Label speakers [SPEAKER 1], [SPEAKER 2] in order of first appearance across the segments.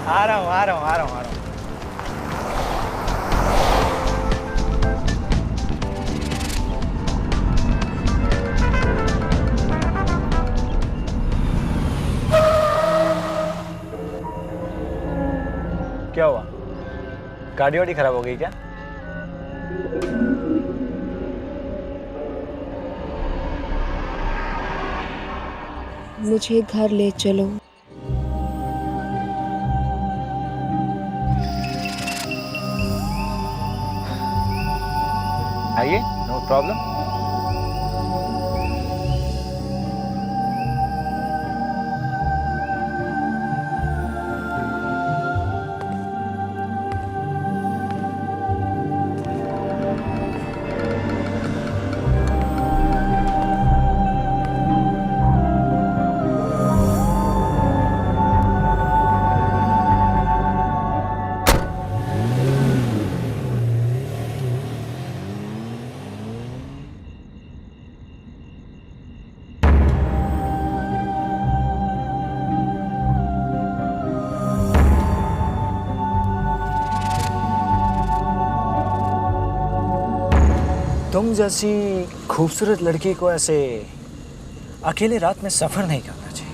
[SPEAKER 1] आ रहा हूँ आ रहा हूँ आ रहा हूँ आ रहा हूँ। क्या हुआ? गाड़ी वाड़ी खराब हो गई क्या?
[SPEAKER 2] मुझे घर ले चलो।
[SPEAKER 1] आइए, नो प्रॉब्लम। तुम जैसी खूबसूरत लड़की को ऐसे अकेले रात में सफर नहीं करना चाहिए।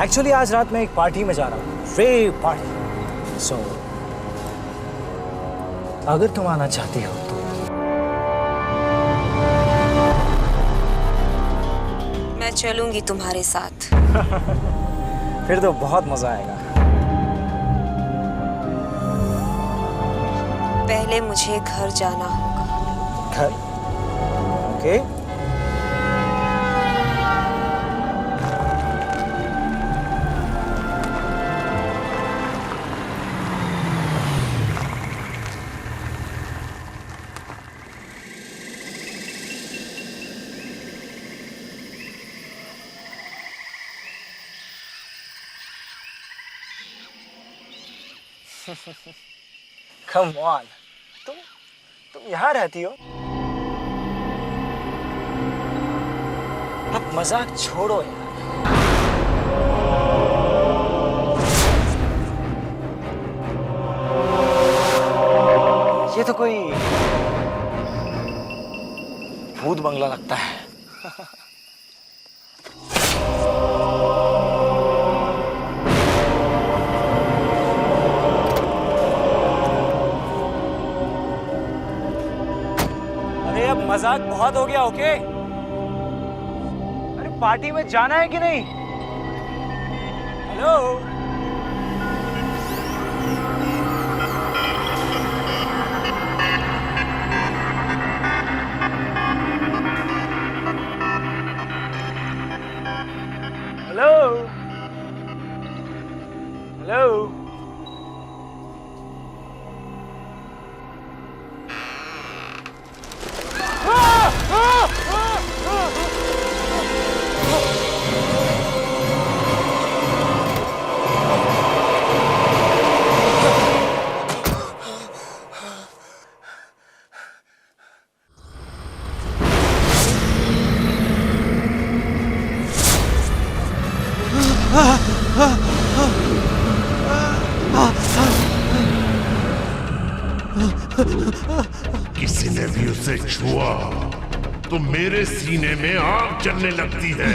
[SPEAKER 1] एक्चुअली आज रात मैं एक पार्टी में जा रहा हूँ, रेव पार्टी। सो अगर तुम आना चाहती हो तो
[SPEAKER 2] मैं चलूंगी तुम्हारे साथ।
[SPEAKER 1] फिर तो बहुत मजा आएगा।
[SPEAKER 2] पहले मुझे घर जाना होगा।
[SPEAKER 1] घर? ओके। Come on, तुम यहाँ रहती हो? अब मजाक छोड़ो यार। ये तो कोई भूत बंगला लगता है। अब मजाक बहुत हो गया, ओके? अरे पार्टी में जाना है कि नहीं? हेलो? हेलो? हेलो?
[SPEAKER 3] किसी ने भी उसे छुआ तो मेरे सीने में आग जलने लगती है।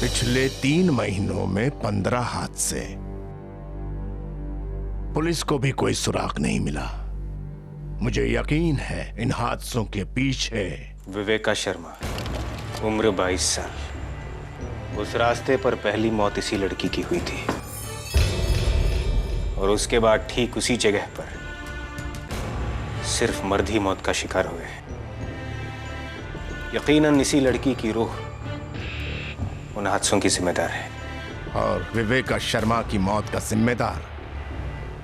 [SPEAKER 3] पिछले 3 महीनों में 15 हादसे। पुलिस को भी कोई सुराग नहीं मिला। मुझे यकीन है इन हादसों के पीछे
[SPEAKER 4] विवेका शर्मा, उम्र 22 साल। उस रास्ते पर पहली मौत इसी लड़की की हुई थी और उसके बाद ठीक उसी जगह पर सिर्फ मर्द ही मौत का शिकार हुए। यकीनन इसी लड़की की रूह उन हादसों की जिम्मेदार है।
[SPEAKER 3] और विवेका शर्मा की मौत का जिम्मेदार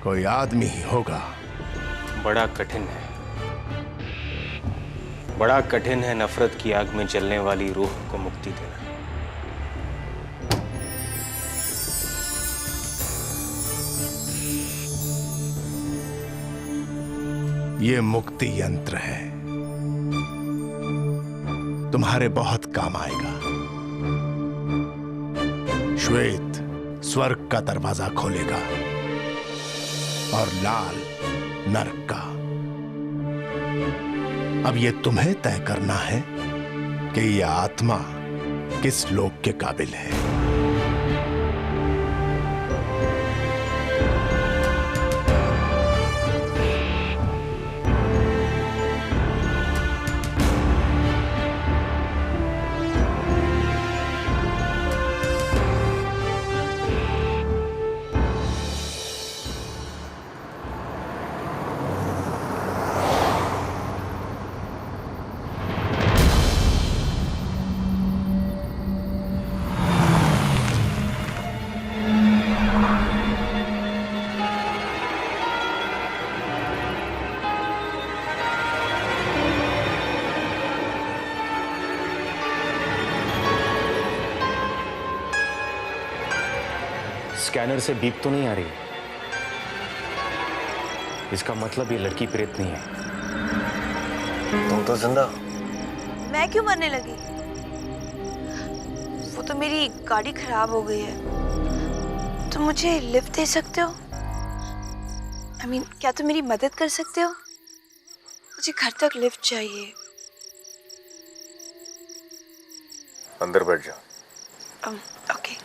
[SPEAKER 3] कोई आदमी ही होगा।
[SPEAKER 4] बड़ा कठिन है, बड़ा कठिन है नफरत की आग में जलने वाली रूह को मुक्ति देना।
[SPEAKER 3] ये मुक्ति यंत्र है, तुम्हारे बहुत काम आएगा। श्वेत स्वर्ग का दरवाजा खोलेगा और लाल नरक का। अब ये तुम्हें तय करना है कि ये आत्मा किस लोक के काबिल है।
[SPEAKER 4] स्कैनर से बीप तो नहीं आ रही? इसका मतलब ये लड़की प्रेत नहीं है।
[SPEAKER 5] तुम तो जिंदा।
[SPEAKER 2] मैं क्यों मरने लगी? वो तो मेरी गाड़ी खराब हो गई है। तुम मुझे लिफ्ट दे सकते हो? क्या तुम मेरी मदद कर सकते हो? मुझे घर तक लिफ्ट चाहिए।
[SPEAKER 5] अंदर बैठ जाओ।
[SPEAKER 2] ओके।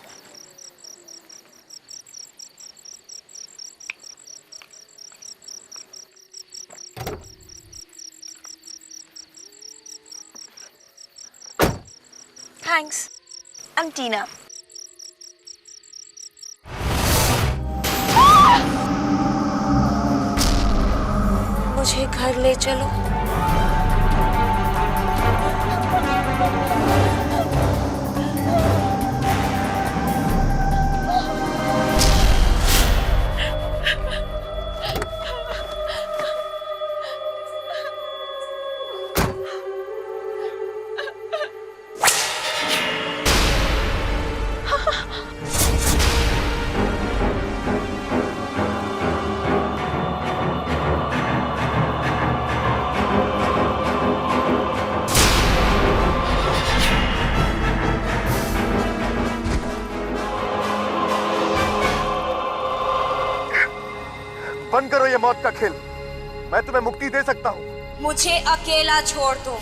[SPEAKER 2] Thanks. I'm Tina. मुझे घर ले चलो।
[SPEAKER 5] बंद करो ये मौत का खेल। मैं तुम्हें मुक्ति दे सकता हूँ।
[SPEAKER 2] मुझे अकेला छोड़ दो।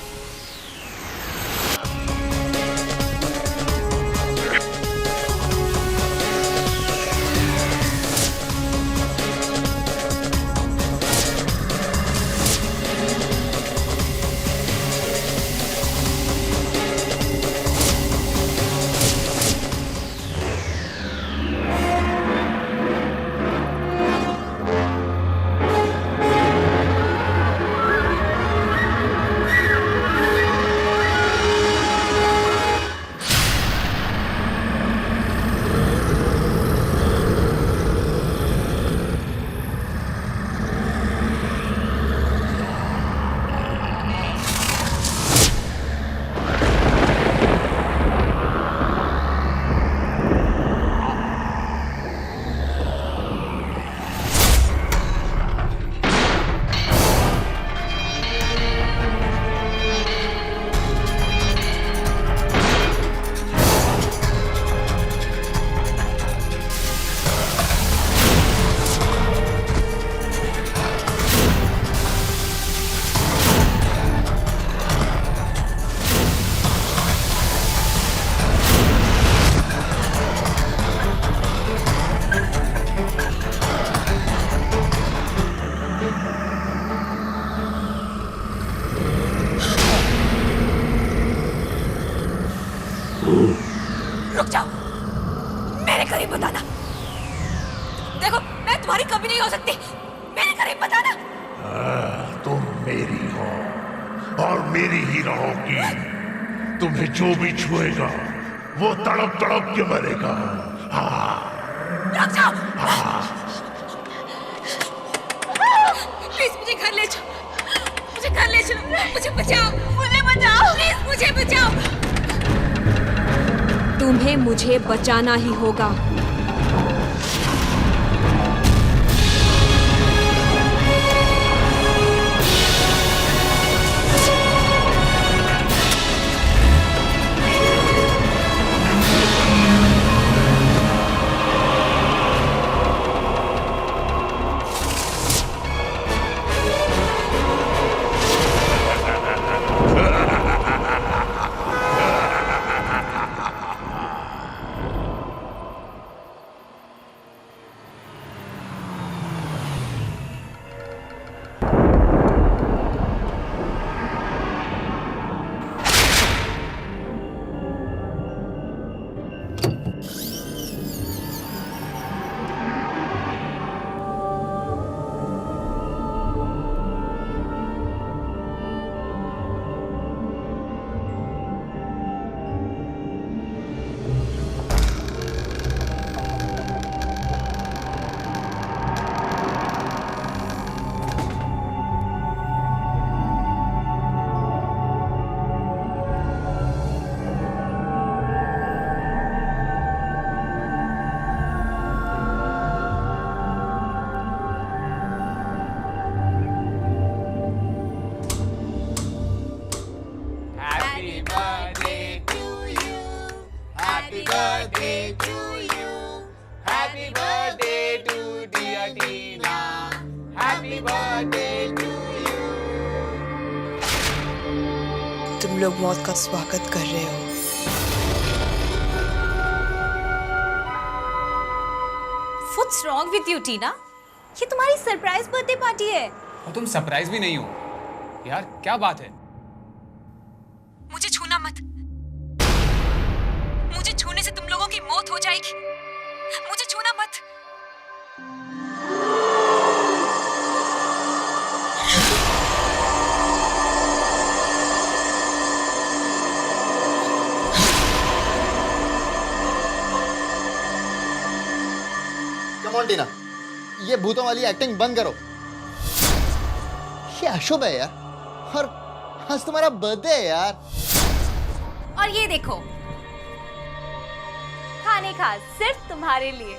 [SPEAKER 2] रुक जाओ, मेरे करीब बताना। देखो, मैं तुम्हारी कभी नहीं हो सकती। मेरे करीब बताना।
[SPEAKER 3] तुम मेरी हो और मेरी ही रहोगी। तुम्हें जो भी छुएगा वो तड़प तड़प के मरेगा।
[SPEAKER 2] रुक जाओ। प्लीज मुझे घर ले जाओ। मुझे घर ले चलो। मुझे बचाओ। मुझे बचाना ही होगा।
[SPEAKER 6] तुम लोग मौत का स्वागत कर रहे हो।
[SPEAKER 2] What's wrong with you, टीना? ये तुम्हारी सरप्राइज बर्थडे पार्टी है।
[SPEAKER 7] और तुम सरप्राइज भी नहीं हो यार, क्या बात है?
[SPEAKER 2] मुझे छूना मत। मुझे छूने से तुम लोगों की मौत हो जाएगी। मुझे छूना मत।
[SPEAKER 8] कम ऑन टीना, ये भूतों वाली एक्टिंग बंद करो। ये अशुभ है यार, और आज तुम्हारा बर्थडे है यार।
[SPEAKER 2] और ये देखो, खाने का सिर्फ तुम्हारे लिए।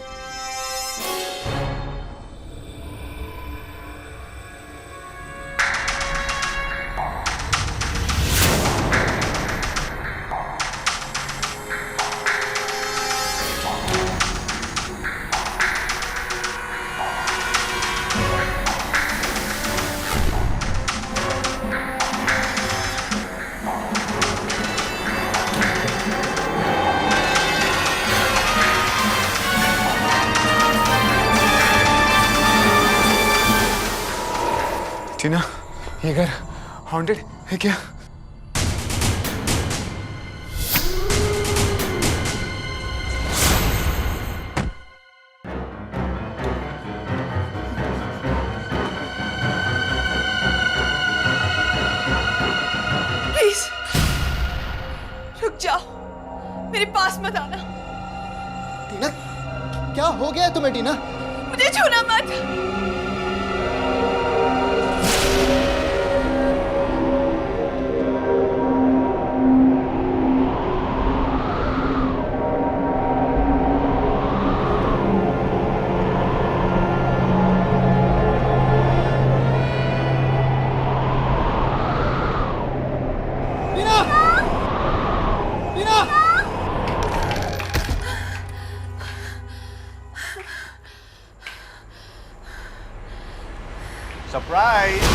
[SPEAKER 7] टीना, ये घर हॉन्टेड है क्या?
[SPEAKER 6] प्लीज रुक जाओ, मेरे पास मत आना।
[SPEAKER 8] टीना, क्या हो गया है तुम्हें टीना?
[SPEAKER 6] मुझे छूना मत।
[SPEAKER 5] सरप्राइज!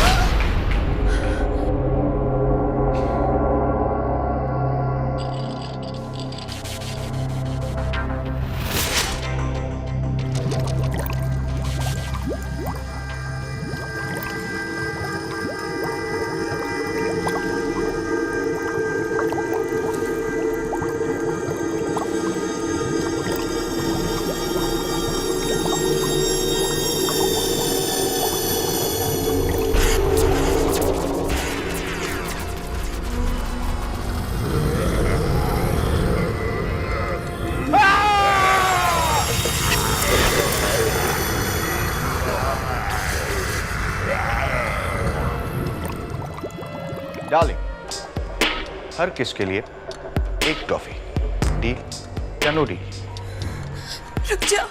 [SPEAKER 5] डार्लिंग, हर किस के लिए एक टॉफी, डील?
[SPEAKER 7] चनोरी,
[SPEAKER 6] रुक जाओ,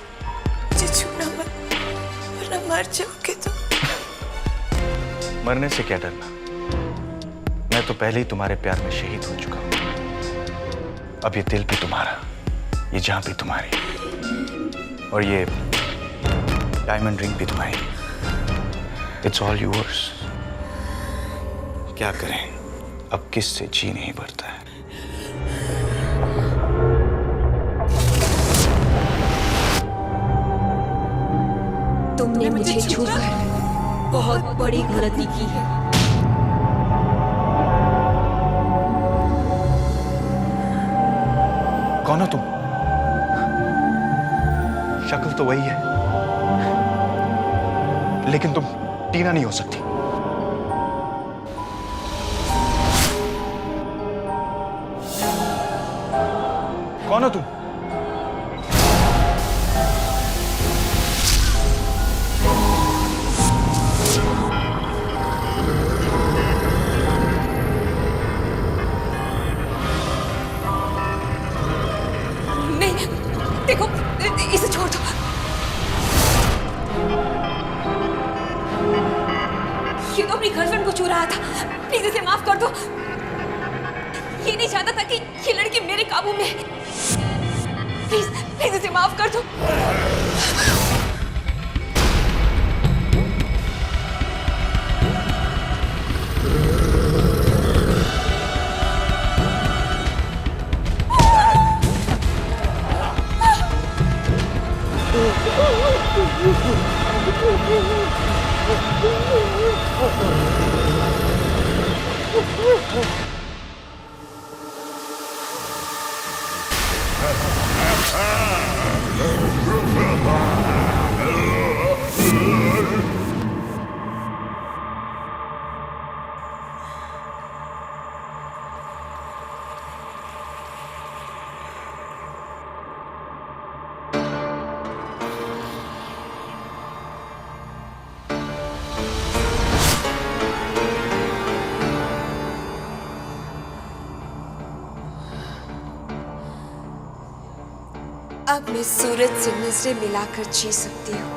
[SPEAKER 6] मुझे छूना मत, वरना मर जाओगे तुम।
[SPEAKER 7] मरने से क्या डरना? मैं तो पहले ही तुम्हारे प्यार में शहीद हो चुका हूं। अब ये दिल भी तुम्हारा, ये जान भी तुम्हारी, और ये डायमंड रिंग भी तुम्हारी। It's all yours. क्या करें, अब किससे जी नहीं भरता है।
[SPEAKER 2] तुमने मुझे छूकर बहुत बड़ी गलती की है।
[SPEAKER 7] कौन हो तुम? शक्ल तो वही है, लेकिन तुम टीना नहीं हो सकती। कौन हो तुम?
[SPEAKER 2] नहीं, देखो, इसे छोड़ दो। ये तो अपनी गर्लफ्रेंड को छू रहा था। प्लीज इसे माफ कर दो। ये नहीं चाहता था कि ये लड़की मेरे काबू में है। प्लीज प्लीज इसे माफ कर दो। अब मैं सूरज से नजरें मिलाकर जी सकती हूँ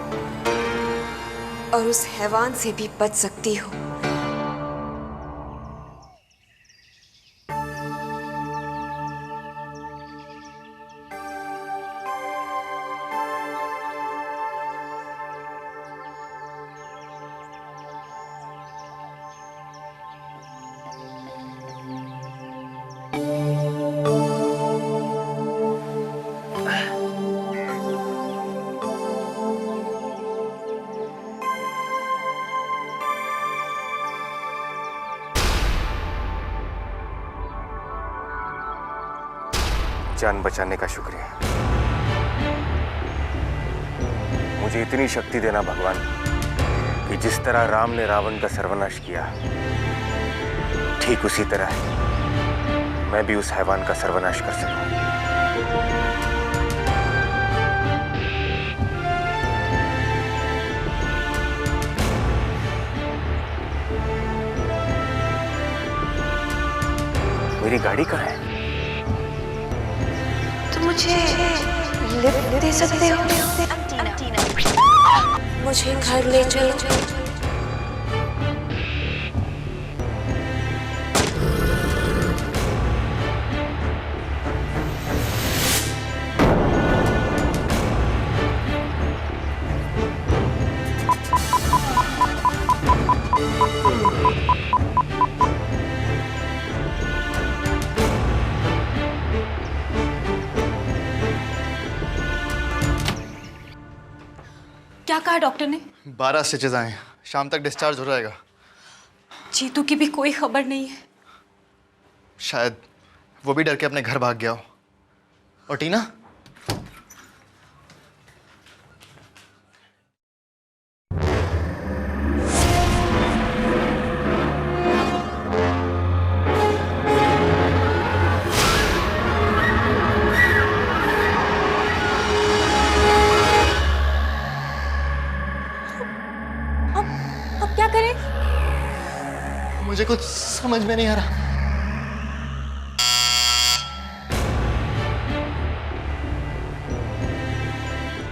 [SPEAKER 2] और उस हैवान से भी बच सकती हूँ।
[SPEAKER 4] जान बचाने का शुक्रिया। मुझे इतनी शक्ति देना भगवान कि जिस तरह राम ने रावण का सर्वनाश किया, ठीक उसी तरह मैं भी उस हैवान का सर्वनाश कर सकूं। मेरी गाड़ी कहाँ है?
[SPEAKER 2] मुझे लिफ्ट दे सकते हो? मुझे घर ले चलो। क्या कहा डॉक्टर ने?
[SPEAKER 8] 12 स्टिचेस आए, शाम तक डिस्चार्ज हो जाएगा।
[SPEAKER 2] जीतू की भी कोई खबर नहीं है।
[SPEAKER 8] शायद वो भी डर के अपने घर भाग गया हो। और टीना?
[SPEAKER 2] अब क्या करें?
[SPEAKER 8] मुझे कुछ समझ में नहीं आ रहा।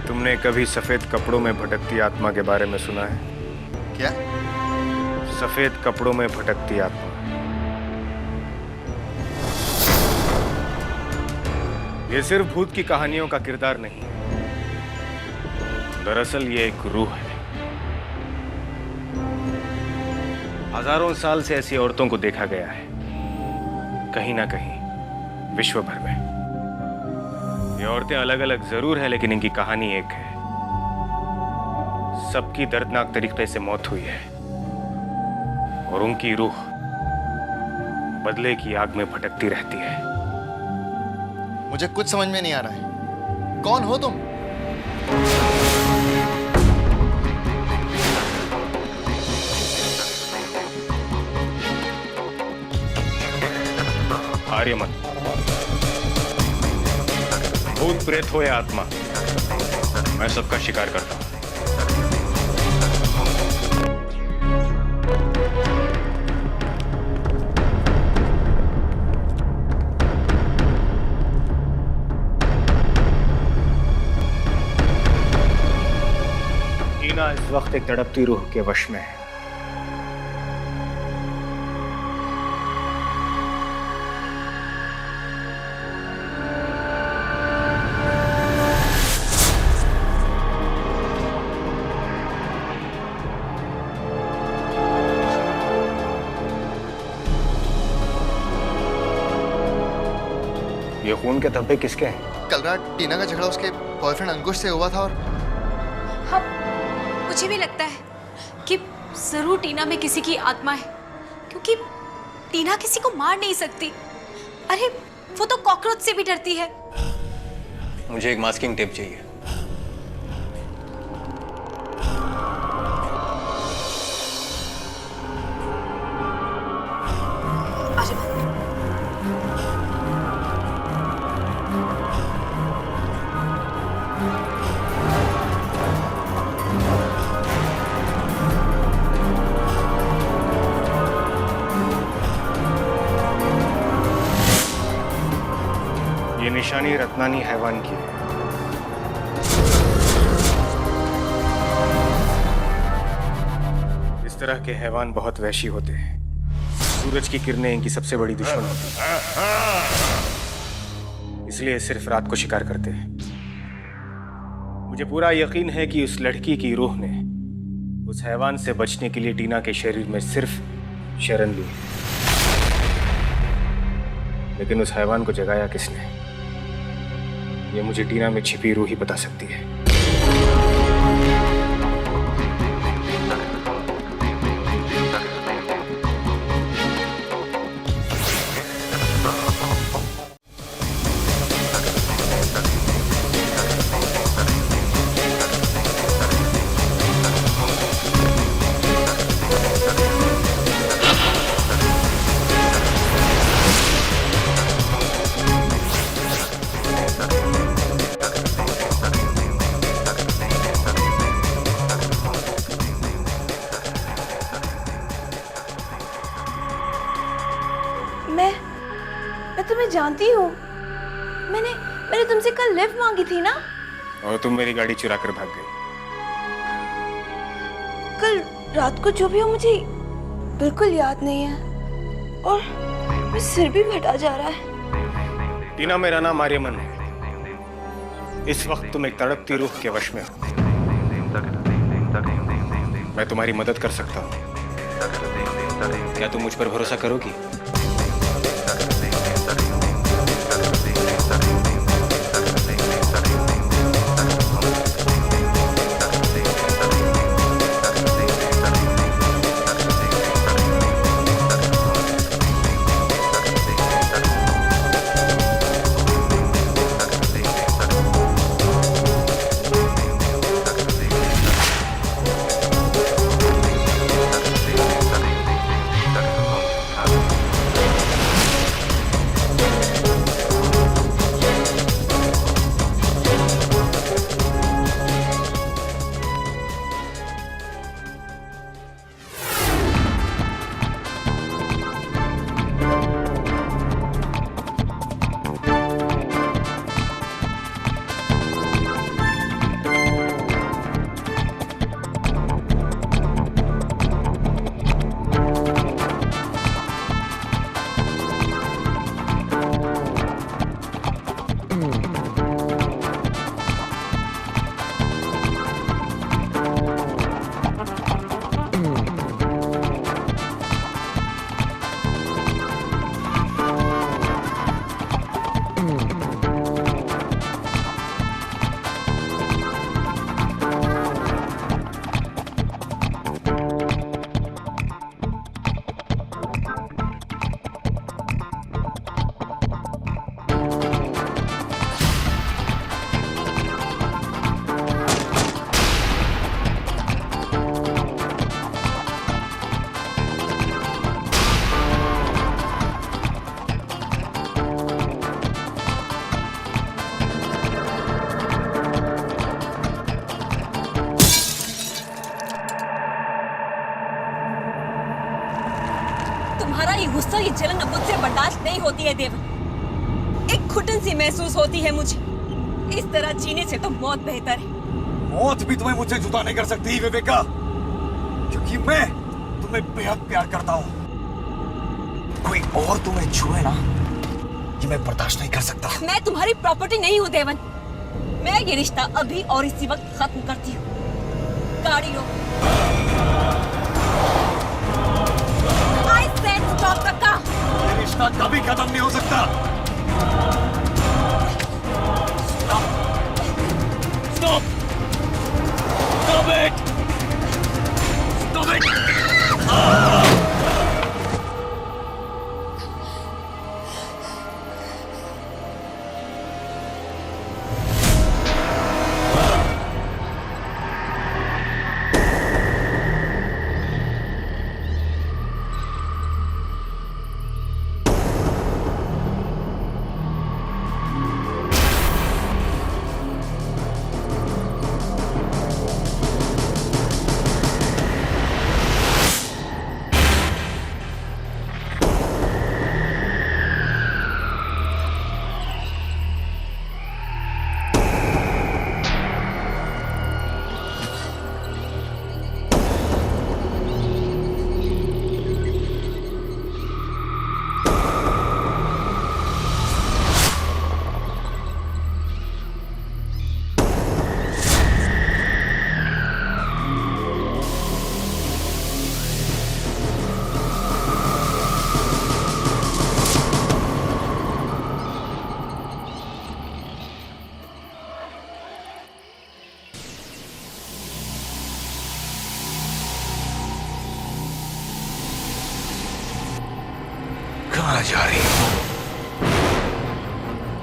[SPEAKER 4] तुमने कभी सफेद कपड़ों में भटकती आत्मा के बारे में सुना है?
[SPEAKER 8] क्या?
[SPEAKER 4] सफेद कपड़ों में भटकती आत्मा। ये सिर्फ भूत की कहानियों का किरदार नहीं है, दरअसल ये एक रूह है। हजारों साल से ऐसी औरतों को देखा गया है, कहीं ना कहीं विश्व भर में। ये औरतें अलग अलग जरूर है, लेकिन इनकी कहानी एक है। सबकी दर्दनाक तरीके से मौत हुई है और उनकी रूह बदले की आग में भटकती रहती है।
[SPEAKER 8] मुझे कुछ समझ में नहीं आ रहा है। कौन हो तुम?
[SPEAKER 4] आर्यमन, भूत प्रेत हो या आत्मा, मैं सबका शिकार करता हूं। टीना इस वक्त एक तड़पती रूह के वश में है। ये खून के धब्बे किसके हैं?
[SPEAKER 8] कल रात टीना का झगड़ा उसके बॉयफ्रेंड अंकुश से हुआ था और
[SPEAKER 2] हाँ, मुझे भी लगता है कि जरूर टीना में किसी की आत्मा है, क्योंकि टीना किसी को मार नहीं सकती। अरे वो तो कॉकरोच से भी डरती है।
[SPEAKER 7] मुझे एक मास्किंग टेप चाहिए।
[SPEAKER 4] ये निशानी रत्नानी हैवान की है। इस तरह के हैवान बहुत वहशी होते हैं। सूरज की किरणें इनकी सबसे बड़ी दुश्मन होती हैं, इसलिए सिर्फ रात को शिकार करते हैं। मुझे पूरा यकीन है कि उस लड़की की रूह ने उस हैवान से बचने के लिए टीना के शरीर में सिर्फ शरण ली, लेकिन उस हैवान को जगाया किसने, ये मुझे टीना में छिपी रूह ही बता सकती है।
[SPEAKER 6] मैं तुम्हें जानती हूँ। मैंने तुमसे कल लिफ्ट मांगी थी ना?
[SPEAKER 4] और तुम मेरी गाड़ी चुरा कर भाग गई।
[SPEAKER 6] कल रात को जो भी हो मुझे बिल्कुल याद नहीं है और मेरा सिर भी फटा जा रहा है।
[SPEAKER 4] टीना, मेरा नाम आर्यमन है। इस वक्त तुम एक तड़पती रूह के वश में हो। मैं तुम्हारी मदद कर सकता हूँ। क्या तुम मुझ पर भरोसा करोगी?
[SPEAKER 9] और ये जलन अब मुझसे बर्दाश्त नहीं होती है देवन। एक घुटन सी महसूस होती है मुझे। इस तरह जीने से तो मौत बेहतर है।
[SPEAKER 10] मौत भी तुम्हें मुझसे जुदा नहीं कर सकती विवेका, क्योंकि मैं तुम्हें बेहद प्यार करता हूं। कोई और तुम्हें छुए ना, ये मैं बर्दाश्त नहीं कर सकता।
[SPEAKER 9] मैं तुम्हारी प्रॉपर्टी नहीं हूँ देवन। मैं ये रिश्ता अभी और इसी वक्त खत्म करती हूँ। गाड़ी लो। I said stop the car.
[SPEAKER 10] ये रिश्ता कभी खत्म नहीं हो सकता। Stop. Stop. Stop it. Stop it. कहाँ जा रही हो?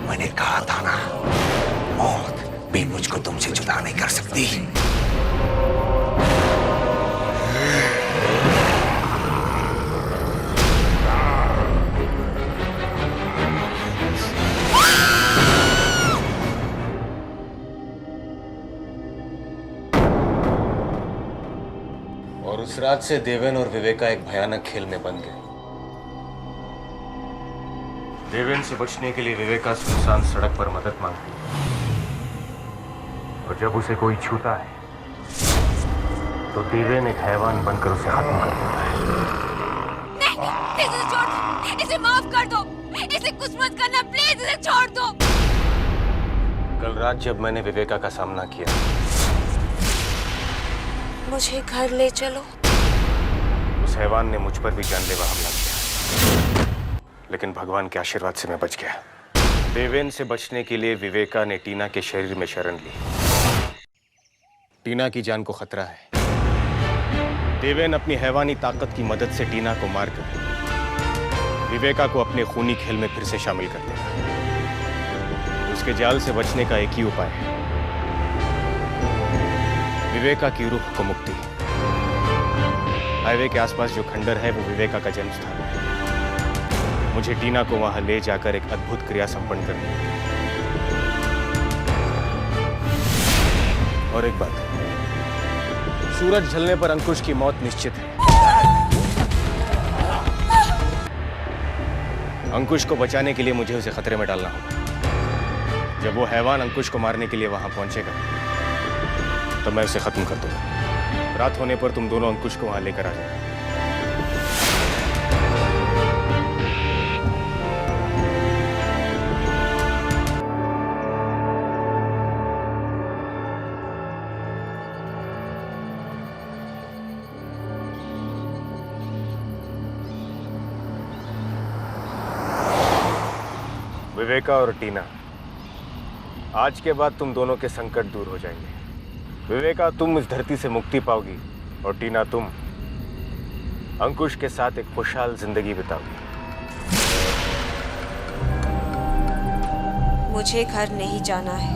[SPEAKER 10] मैंने कहा था ना, मौत भी मुझको तुमसे जुदा नहीं कर सकती।
[SPEAKER 4] और उस रात से देवेन और विवेका एक भयानक खेल में बंध गए। देवेन से बचने के लिए विवेका सुनसान सड़क पर मदद मांगती है, और जब उसे कोई छूता है तो देवेन एक हैवान बनकर उसे खत्म कर देता है।
[SPEAKER 9] नहीं, इसे छोड़ दो, इसे माफ कर दो, इसे कुछ मत करना प्लीज, इसे छोड़ दो।
[SPEAKER 4] कल रात जब मैंने विवेका का सामना किया,
[SPEAKER 6] मुझे घर ले चलो।
[SPEAKER 4] उस हैवान ने मुझ पर भी जानलेवा हमला किया, लेकिन भगवान के आशीर्वाद से मैं बच गया। देवेन से बचने के लिए विवेका ने टीना के शरीर में शरण ली। टीना की जान को खतरा है। देवेन अपनी हैवानी ताकत की मदद से टीना को मारकर विवेका को अपने खूनी खेल में फिर से शामिल कर देगा। उसके जाल से बचने का एक ही उपाय है, विवेका की रूह को मुक्ति। हाईवे के आसपास जो खंडर है वो विवेका का जन्म स्थान है। मुझे टीना को वहां ले जाकर एक अद्भुत क्रिया संपन्न करनी है। और एक बात, सूरज ढलने पर अंकुश की मौत निश्चित है। अंकुश को बचाने के लिए मुझे उसे खतरे में डालना होगा। जब वो हैवान अंकुश को मारने के लिए वहां पहुंचेगा तो मैं उसे खत्म कर दूंगा। रात होने पर तुम दोनों अंकुश को वहां लेकर आ जाओ। विवेका और टीना, आज के बाद तुम दोनों के संकट दूर हो जाएंगे। विवेका, तुम इस धरती से मुक्ति पाओगी, और टीना, तुम अंकुश के साथ एक खुशहाल जिंदगी बिताओगी।
[SPEAKER 6] मुझे घर नहीं जाना है।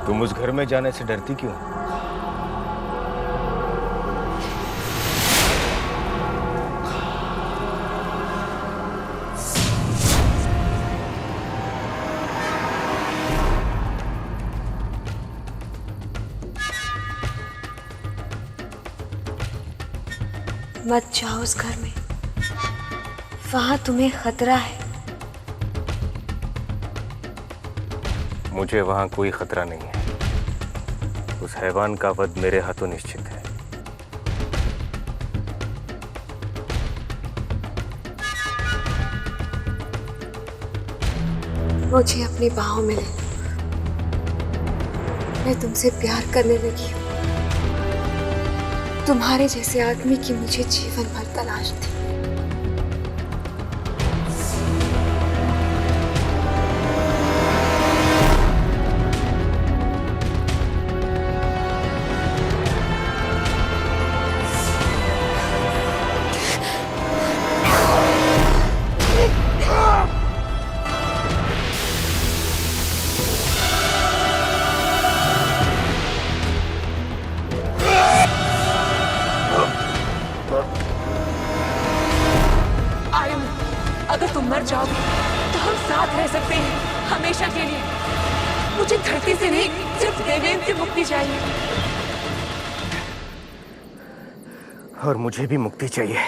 [SPEAKER 4] तुम उस घर में जाने से डरती क्यों?
[SPEAKER 6] मत जाओ उस घर में, वहां तुम्हें खतरा है।
[SPEAKER 4] मुझे वहां कोई खतरा नहीं है। उस हैवान का वध मेरे हाथों निश्चित है।
[SPEAKER 6] मुझे अपनी बाहों में ले लो, मैं तुमसे प्यार करने लगी हूँ। तुम्हारे जैसे आदमी की मुझे जीवन भर तलाश थी।
[SPEAKER 9] अगर तुम मर जाओगे तो हम साथ रह सकते हैं हमेशा के लिए। मुझे धरती से नहीं, सिर्फ देवेंद्र से मुक्ति चाहिए।
[SPEAKER 4] और मुझे भी मुक्ति चाहिए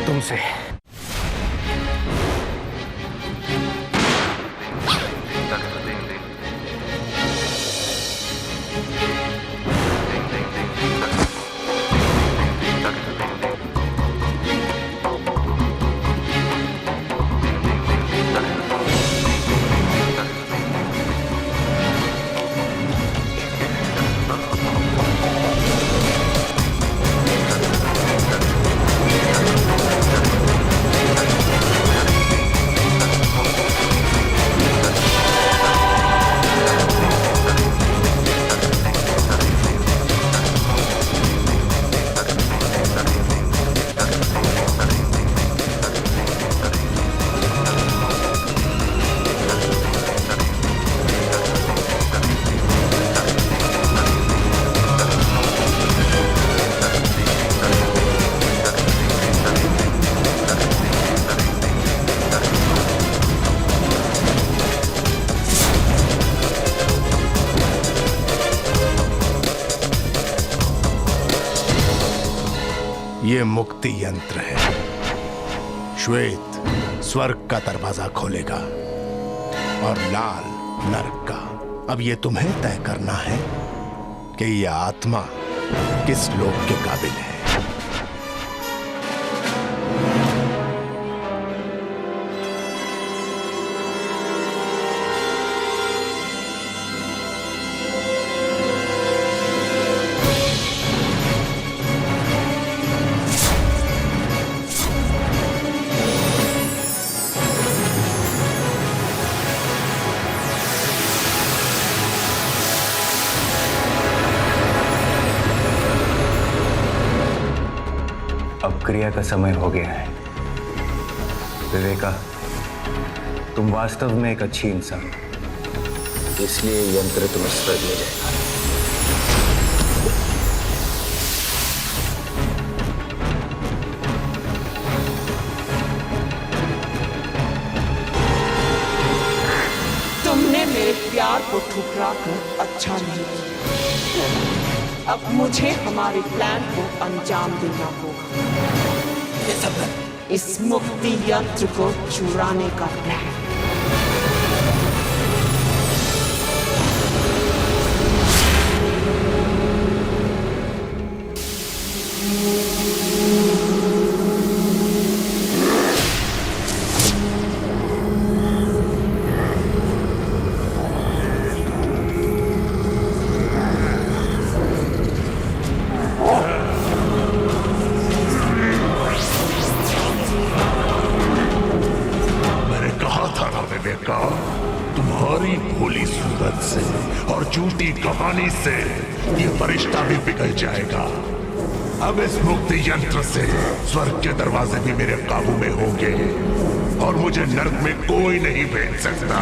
[SPEAKER 4] तुमसे।
[SPEAKER 3] ये मुक्ति यंत्र है। श्वेत स्वर्ग का दरवाजा खोलेगा और लाल नरक का। अब ये तुम्हें तय करना है कि ये आत्मा किस लोक के काबिल है।
[SPEAKER 7] अब क्रिया का समय हो गया है। विवेका, तुम वास्तव में एक अच्छी इंसान हो, इसलिए यंत्र तुम्हें स्वर्ग ले जाएगा।
[SPEAKER 9] तुमने मेरे प्यार को ठुकरा कर अच्छा नहीं किया। अब मुझे हमारे प्लान को अंजाम देना होगा। इस मुक्ति यंत्र को चुराने का प्लान।
[SPEAKER 3] तुम्हारी भोली सूरत से और झूठी कहानी से ये फरिश्ता भी पिघल जाएगा। अब इस मुक्ति यंत्र से स्वर्ग के दरवाजे भी मेरे काबू में होंगे और और मुझे नर्क में कोई नहीं भेज सकता।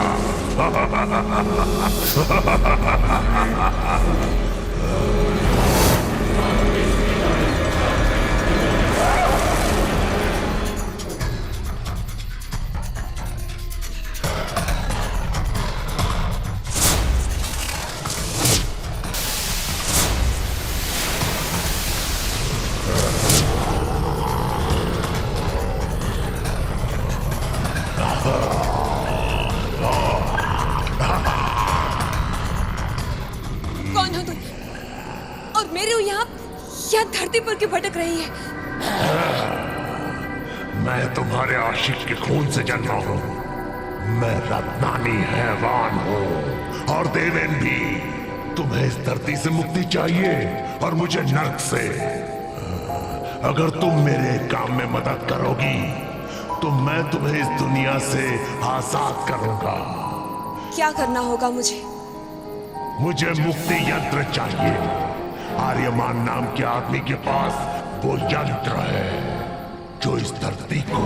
[SPEAKER 9] कौन हो तुम? और मेरे यहाँ धरती पर क्यों भटक रही है?
[SPEAKER 3] मैं तुम्हारे आशिक के खून से जन्मा हूं। मैं रत्नानी हैवान हूं और देवेन भी। तुम्हें इस धरती से मुक्ति चाहिए और मुझे नर्क से। अगर तुम मेरे काम में मदद करोगी तो मैं तुम्हें इस दुनिया से आजाद करूंगा।
[SPEAKER 9] क्या करना होगा मुझे?
[SPEAKER 3] मुझे मुक्ति यंत्र चाहिए। आर्यमान नाम के आदमी के पास वो यंत्र है जो इस धरती को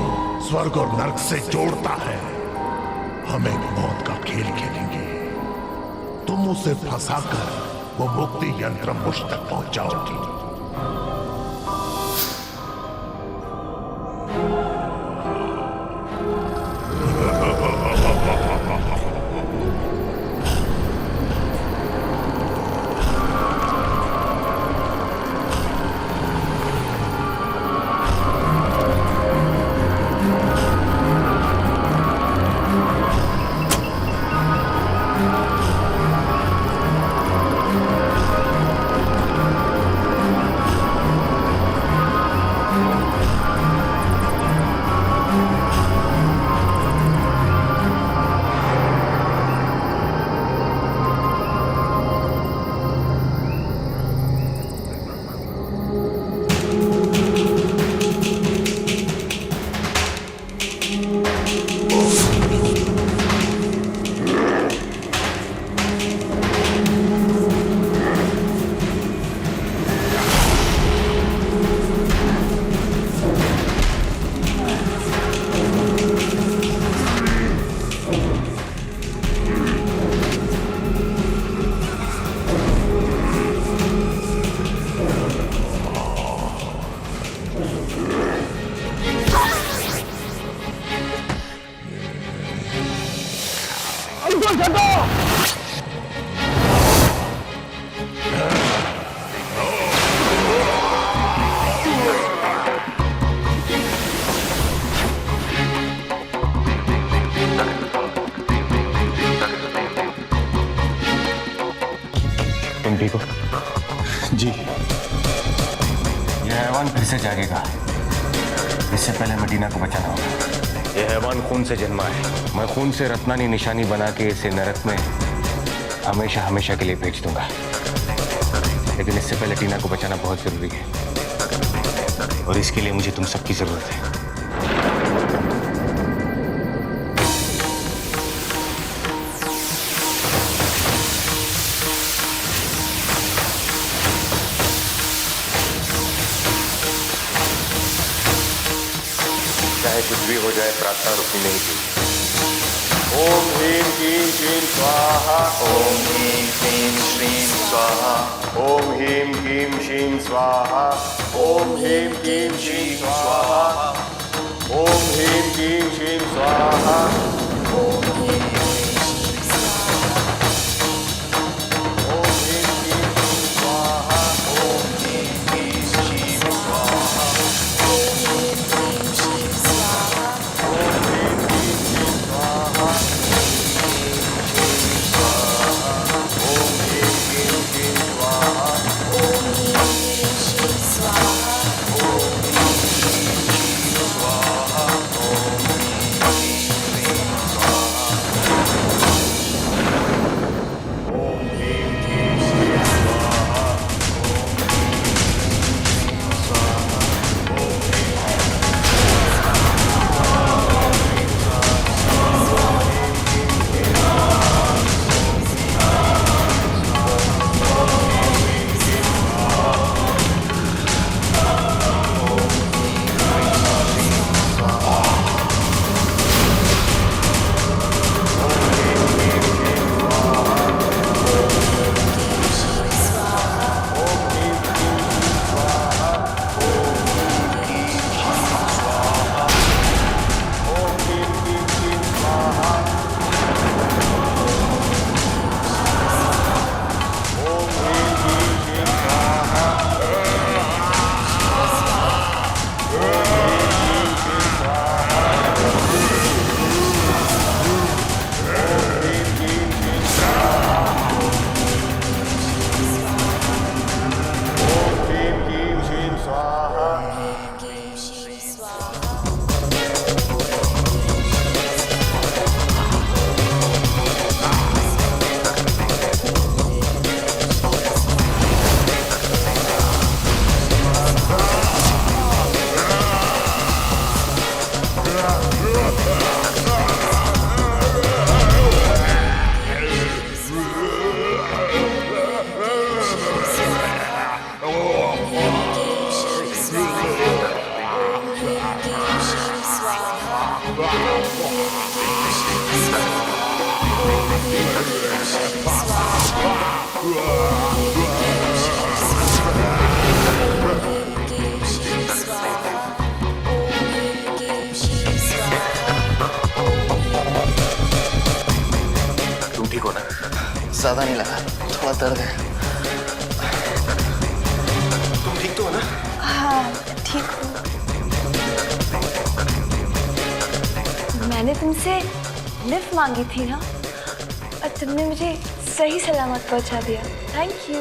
[SPEAKER 3] स्वर्ग और नर्क से जोड़ता है। हम एक मौत का खेल खेलेंगे। तुम उसे फंसाकर वो मुक्ति यंत्र मुझ तक पहुंचाओगी।
[SPEAKER 4] तुम ठीक हो?
[SPEAKER 7] जी।
[SPEAKER 4] यह हैवान फिर से जागेगा। इससे पहले हमें टीना को बचाना होगा। यह हैवान खून से जन्मा है। मैं खून से रत्नानी निशानी बना के इसे नरक में हमेशा हमेशा के लिए भेज दूंगा। लेकिन इससे पहले टीना को बचाना बहुत जरूरी है और इसके लिए मुझे तुम सबकी जरूरत है। चाहे कुछ भी हो जाए, प्रार्थना रुकनी नहीं थी। ओम ह्रीं क्लीं श्रीं स्वाहा। ओम ह्रीं क्लीं श्रीं स्वाहा। ओम ह्रीं क्लीं श्रीं स्वाहा। ओम ह्रीं क्लीं श्रीं स्वाहा। ओम ह्रीं क्लीं श्रीं स्वाहा। ओम ह्रीं क्लीं श्रीं स्वाहा। ओम ह्रीं क्लीं श्रीं स्वाहा। ओम ह्रीं क्लीं श्रीं स्वाहा। ओम ह्रीं क्लीं श्रीं स्वाहा। ओम ह्रीं क्लीं श्रीं स्वाहा। ओम ह्रीं क्लीं श्रीं स्वाहा। ओम ह्रीं क्लीं श्रीं स्वाहा। ओम ह्रीं क्लीं श्रीं स्वाहा। ओम ह्रीं क्लीं श्रीं स्वाहा। तुम ठीक हो ना?
[SPEAKER 8] ज्यादा नहीं लगा, थोड़ा दर्द है।
[SPEAKER 4] तुम ठीक तो हो ना?
[SPEAKER 6] हाँ ठीक हूँ। मैंने तुमसे लिफ्ट मांगी थी ना, और तुमने मुझे सही सलामत पहुंचा दिया। Thank you.